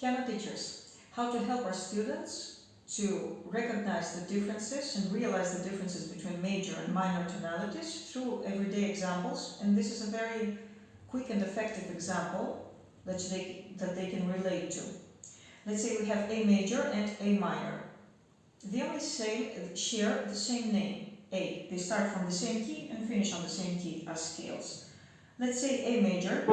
Piano teachers, how to help our students to recognize the differences and realize the differences between major and minor tonalities through everyday examples. And this is a very quick and effective example that they can relate to. Let's say we have A major and A minor. They only share the same name, A. They start from the same key and finish on the same key as scales. Let's say A major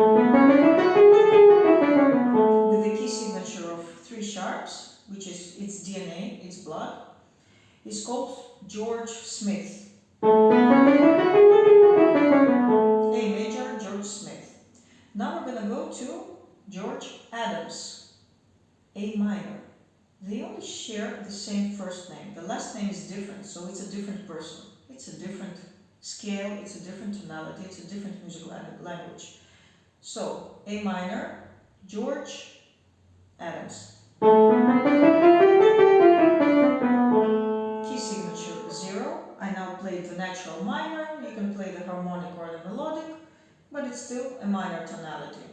with the key signature of 3 sharps, which is its DNA, its blood, is called George Smith. A major, George Smith. Now we're going to go to George Adams, A minor. They only share the same first name. The last name is different, so it's a different person. It's a different scale, it's a different tonality, it's a different musical language. So, A minor, George Adams. Key signature 0. I now played the natural minor. You can play the harmonic or the melodic, but it's still a minor tonality.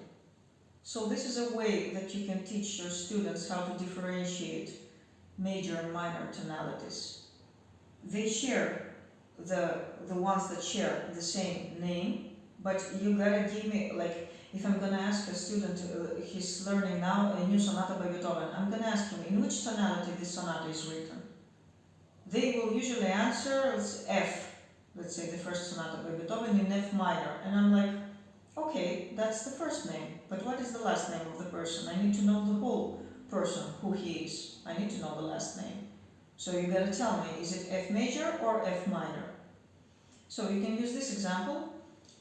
So this is a way that you can teach your students how to differentiate major and minor tonalities. They share the ones that share the same name, but you gotta give me, like, if I'm gonna ask a student, he's learning now a new sonata by Beethoven, I'm gonna ask him in which tonality this sonata is written. They will usually answer it's F, let's say the first sonata by Beethoven in F minor, and I'm like, okay, that's the first name, but what is the last name of the person? I need to know the whole person, who he is. I need to know the last name. So you gotta tell me, is it F major or F minor? So you can use this example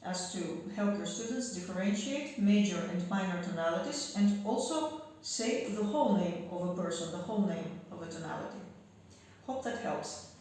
as to help your students differentiate major and minor tonalities and also say the whole name of a person, the whole name of a tonality. Hope that helps.